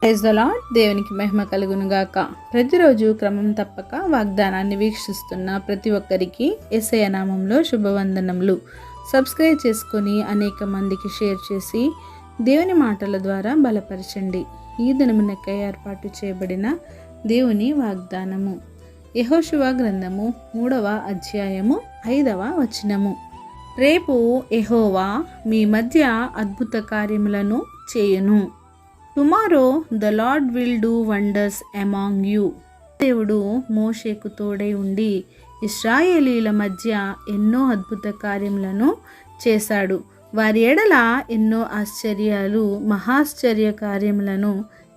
Praise the lord. దేవునికి మహిమ కలుగును గాక. ప్రతిరోజు క్రమం తప్పక వాగ్దానాన్ని వీక్షిస్తున్న ప్రతి ఒక్కరికి యేసయ్య నామంలో శుభవందనములు. సబ్స్క్రైబ్ చేసుకొని అనేక మందికి షేర్ చేసి దేవుని మాటల ద్వారా బలపరచండి. ఈ దినమునకై ఏర్పాటు చేయబడిన దేవుని వాగ్దానము యెహోషువ గ్రంథము 3వ అధ్యాయము 5వ వచనము. రేపు యెహోవా మీ మధ్య అద్భుత కార్యములను చేయును. Tomorrow the lord will do wonders among you. దేవుడు మోషేకు తోడై ఉండి ఇశ్రాయేలీల మధ్య ఎన్నో అద్భుత కార్యములను చేశాడు. వారి ఎడల ఎన్నో ఆశ్చర్యాలు, మహాశ్చర్య కార్యములను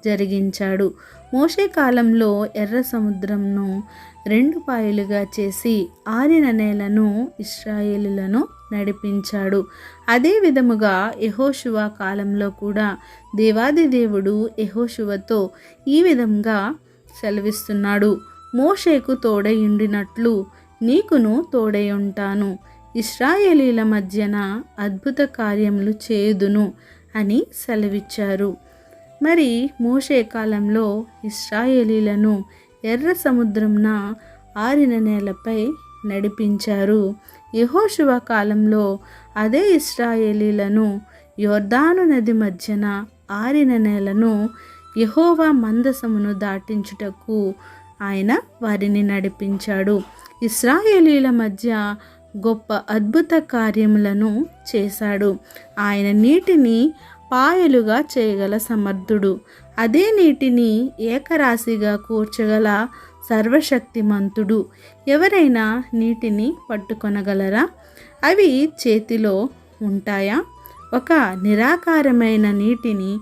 జరిగించాడు. మోషే కాలంలో ఎర్ర సముద్రంను 2 పాయలుగా చేసి ఆరిన నేలను ఇశ్రాయేలులను నడిపించాడు. అదే విధముగా యెహోషువ కాలంలో కూడా దేవాది దేవుడు యెహోషువతో ఈ విధంగా సెలవిస్తున్నాడు. మోషేకు తోడై ఉండినట్లు నీకును తోడై ఉంటాను, ఇశ్రాయేలీల మధ్యన అద్భుత కార్యములు చేయుదును అని సెలవిచ్చారు. మరి మోషే కాలంలో ఇశ్రాయేలీలను ఎర్ర సముద్రంన ఆరిన నేలపై నడిపించారు. యెహోషువ కాలంలో అదే ఇశ్రాయేలీలను యొర్దాను నది మధ్యన ఆరిన నేలను యెహోవా మందసమును దాటించుటకు ఆయన వారిని నడిపించాడు. ఇశ్రాయేలీల మధ్య గొప్ప అద్భుత కార్యములను చేశాడు. ఆయన నీటిని పాయలుగా చేయగల సమర్థుడు. అదే నీటిని ఏకరాశిగా కూర్చగల సర్వశక్తిమంతుడు. ఎవరైనా నీటిని పట్టుకొనగలరా? అవి చేతిలో ఉంటాయా? ఒక నిరాకారమైన నీటిని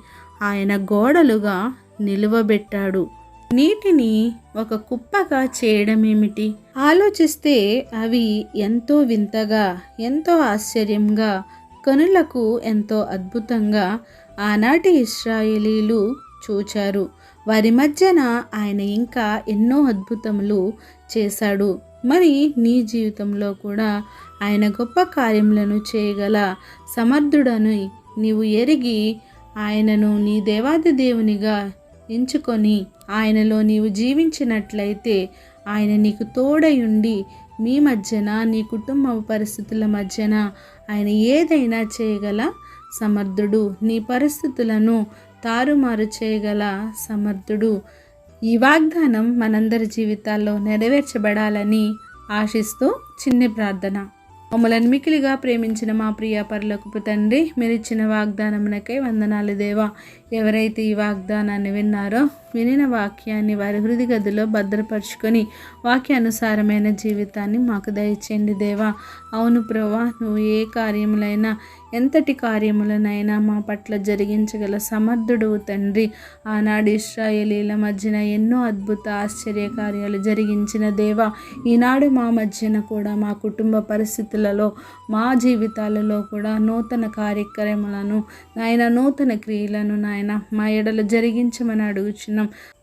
ఆయన గోడలుగా నిలువబెట్టాడు. నీటిని ఒక కుప్పగా చేయడమేమిటి? ఆలోచిస్తే అవి ఎంతో వింతగా, ఎంతో ఆశ్చర్యంగా, కనులకు ఎంతో అద్భుతంగా ఆనాటి ఇశ్రాయేలీలు చూచారు. వారి మధ్యన ఆయన ఇంకా ఎన్నో అద్భుతములు చేశాడు. మరి నీ జీవితంలో కూడా ఆయన గొప్ప కార్యములను చేయగల సమర్థుడని నీవు ఎరిగి ఆయనను నీ దేవాది దేవునిగా ఎంచుకొని ఆయనలో నీవు జీవించినట్లయితే ఆయన నీకు తోడై ఉండి మీ మధ్యన, నీ కుటుంబ పరిస్థితుల మధ్యన ఆయన ఏదైనా చేయగల సమర్థుడు. నీ పరిస్థితులను తారుమారు చేయగల సమర్థుడు. ఈ వాగ్దానం మనందరి జీవితాల్లో నెరవేర్చబడాలని ఆశిస్తూ చిన్ని ప్రార్థన. మమ్మలను మికిలిగా ప్రేమించిన మా ప్రియ పరలోకపు తండ్రి, మీరు ఇచ్చిన వాగ్దానమునకై వందనాలు దేవా. ఎవరైతే ఈ వాగ్దానాన్ని విన్నారో వినిన వాక్యాన్ని వారి హృదయ గదిలో భద్రపరుచుకొని వాక్యానుసారమైన జీవితాన్ని మాకు దయచేయండి దేవా. అవును ప్రభువా, నువ్వు ఏ కార్యములైనా, ఎంతటి కార్యములనైనా మా పట్ల జరిగించగల సమర్థుడు తండ్రి. ఆనాడు ఇశ్రాయేలీల మధ్యన ఎన్నో అద్భుత ఆశ్చర్య కార్యాలు జరిగించిన దేవా, ఈనాడు మా మధ్యన కూడా మా కుటుంబ పరిస్థితులలో, మా జీవితాలలో కూడా నూతన కార్యక్రమాలను నాయన, నూతన క్రియలను నాయన మా ఎడల జరిగించమని అడుగుచున్నాం.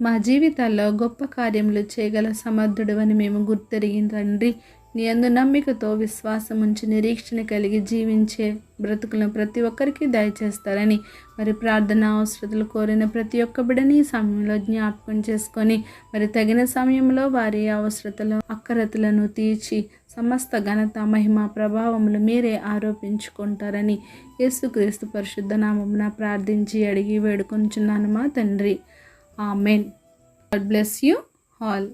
మా జీవితాల్లో గొప్ప కార్యములు చేయగల సమర్థుడు అని మేము గుర్తెరిగిన తండ్రి, నీ యందు నమ్మికతో విశ్వాసం ఉంచి నిరీక్షణ కలిగి జీవించే బ్రతుకులను ప్రతి ఒక్కరికి దయచేస్తారని మరి ప్రార్థన అవసరతలు కోరిన ప్రతి ఒక్క బిడ్డని సమయంలో జ్ఞాపకం చేసుకొని మరి తగిన సమయంలో వారి అవసరతలు అక్కరతలను తీర్చి సమస్త ఘనత, మహిమ, ప్రభావములు మీరే ఆరోపించుకుంటారని యేసుక్రీస్తు పరిశుద్ధ నామమున ప్రార్థించి అడిగి వేడుకొంచున్నాను మా తండ్రి. Amen. God bless you all.